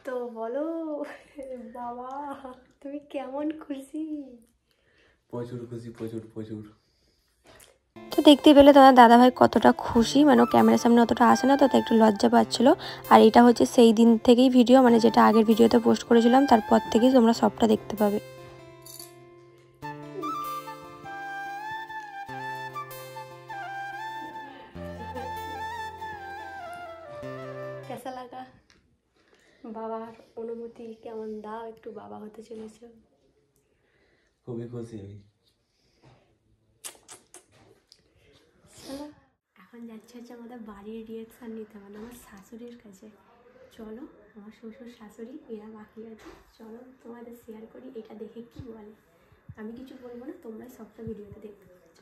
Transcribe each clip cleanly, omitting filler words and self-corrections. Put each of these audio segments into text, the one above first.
তো বলো বাবা তুমি কেমন খুশি? প্রচুর খুশি, প্রচুর প্রচুর। তো দেখতে পেলে তোমার দাদাভাই কতটা খুশি, মানে ও ক্যামেরার সামনে অতটা আসে না তো, তাই একটু লজ্জা পাচ্ছিল। আর এটা হচ্ছে সেই দিন থেকেই ভিডিও, মানে যেটা আগের ভিডিওতে পোস্ট করেছিলাম তারপর থেকেই তোমরা সবটা দেখতে পাবে। কেসা লাগা? বাবার অনুমতি কেমন দাও, একটু বাবা হতে চলেছে। খুবই খুশি আমি। এখন যাচ্ছে হচ্ছে আমাদের বাড়ির রিয়াকশান নিতে, মানে আমার শাশুড়ির কাছে। চলো, আমার শ্বশুর শাশুড়ি এরা বাকি আছে, চলো তোমাদের শেয়ার করি এটা দেখে কি বলে। আমি কিছু বলবো না, তোমরা সবটা ভিডিওতে দেখতে পাচ্ছ।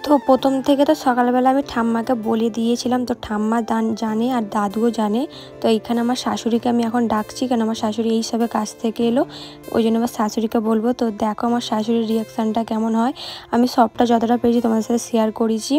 তো প্রথম থেকে তো সকালবেলা আমি ঠাম্মাকে বলে দিয়েছিলাম, তো ঠাম্মা জানে আর দাদুও জানে। তো এইখানে আমার শাশুড়িকে আমি এখন ডাকছি, কারণ আমার শাশুড়ি এই সবে কাজ থেকে এলো, ওই জন্য আমার শাশুড়িকে বলবো। তো দেখো আমার শাশুড়ির রিয়াকশানটা কেমন হয়। আমি সবটা যতটা পেরেছি তোমাদের সাথে শেয়ার করেছি।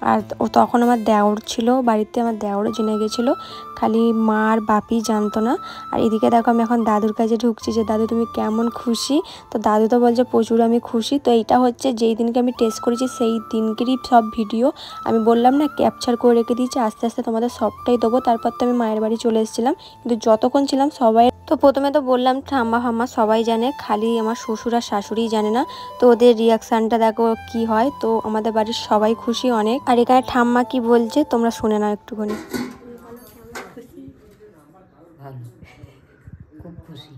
আর তখন আমার দেওর ছিল বাড়িতে, আমার দেওরও জেনে গেছিলো, খালি মা আর বাপি জানতো না। আর এদিকে দেখো আমি এখন দাদুর কাছে ঢুকছি, যে দাদু তুমি কেমন খুশি? তো দাদু তো বলছে প্রচুর আমি খুশি। তো এইটা হচ্ছে যেই দিনকে আমি টেস্ট করেছি সেই দিনকেরই সব ভিডিও আমি বললাম না ক্যাপচার করে রেখে দিয়েছি, আস্তে আস্তে তোমাদের সবটাই দেবো। তারপর তো আমি মায়ের বাড়ি চলে এসেছিলাম, কিন্তু যতক্ষণ ছিলাম সবাই, তো প্রথমে তো বললাম ঠাম্মা ফাম্মা সবাই জানে, খালি আমার শ্বশুর আর শাশুড়িই জানে না। তো ওদের রিয়াকশানটা দেখো কি হয়। তো আমাদের বাড়ির সবাই খুশি অনেক। আর এখানে ঠাম্মা কি বলছে তোমরা শুনে নাও একটুখানি। ভালো, খুব খুশি।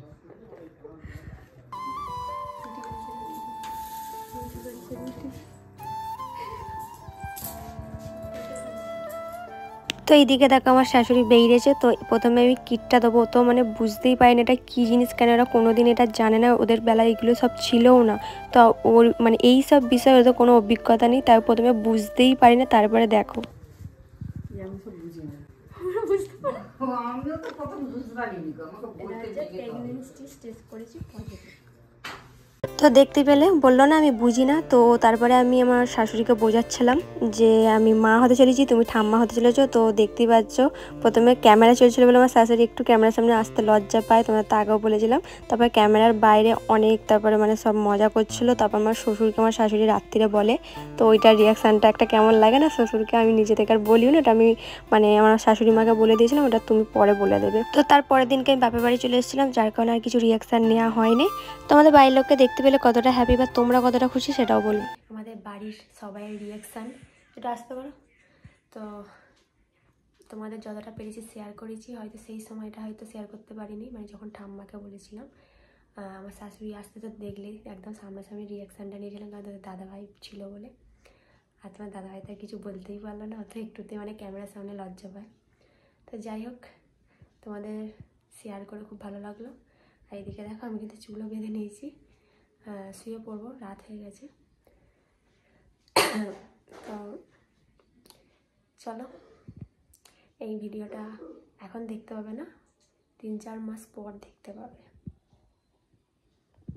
তো এইদিকে দেখো আমার শাশুড়ি বেরিয়েছে। তো প্রথমে আমি কিটটা দেবো, তো মানে বুঝতেই পারি না এটা কী জিনিস, কেন ওরা কোনোদিন এটা জানে না, ওদের বেলায় এগুলো সব ছিলও না। তো ওর মানে এই সব বিষয়ে ওদের কোনো অভিজ্ঞতা নেই, তাই প্রথমে বুঝতেই পারি না। তারপরে দেখো আমি সব বুঝি না, আমিও তো প্রথম বুঝতে পারিনি, আমাকে বলতে প্রেগন্যান্সি টেস্ট করেছি পজিটিভ। তো দেখতে পেলে বললো না আমি বুঝি না। তো তারপরে আমি আমার শাশুড়িকে বোঝাচ্ছিলাম যে আমি মা হতে চলেছি, তুমি ঠাম্মা হতে চলেছো। তো দেখতেই পাচ্ছ প্রথমে ক্যামেরা চলছিল বলে আমার শাশুড়ি একটু ক্যামেরার সামনে আসতে লজ্জা পায়, তোমরা তো আগেও বলেছিলাম। তারপর ক্যামেরার বাইরে অনেক তারপরে মানে সব মজা করছিলো। তারপর আমার শ্বশুরকে আমার শাশুড়ি রাত্রিরে বলে, তো ওইটার রিয়াকশানটা একটা কেমন লাগে না। শ্বশুরকে আমি নিজে থেকে আর বলিও না, এটা আমি মানে আমার শাশুড়ি মাকে বলে দিয়েছিলাম, ওটা তুমি পরে বলে দেবে। তো তারপরের দিনকে আমি বাপের বাড়ি চলে এসেছিলাম, যার কারণে আর কিছু রিয়াকশান নেওয়া হয়নি। তোমাদের বাড়ির লোককে দেখতে পেলে কতটা হ্যাপি বা তোমরা কতটা খুশি সেটাও বলো। আমাদের বাড়ির সবাইয়ের রিয়াকশান এটা আসতে পারো। তো তোমাদের যতটা পেরেছি শেয়ার করেছি, হয়তো সেই সময়টা হয়তো শেয়ার করতে পারিনি, মানে যখন ঠাম্মাকে বলেছিলাম। আমার শাশুড়ি আসতে তো দেখলেই একদম সামনাসামনি রিয়াকশানটা নিয়েছিলাম, কারণ তাদের দাদাভাই ছিল বলে। আর তোমার দাদাভাই তো কিছু বলতেই পারলো না, অত একটুতে মানে ক্যামেরার সামনে লজ্জা পায়। তো যাই হোক, তোমাদের শেয়ার করে খুব ভালো লাগলো। আর এদিকে দেখো আমি কিন্তু চুলও বেঁধে নিয়েছি, শুয়ে পড়বো, রাত হয়ে গেছে। তো চলো, এই ভিডিওটা এখন দেখতে পাবে না, 3-4 মাস পর দেখতে পাবে।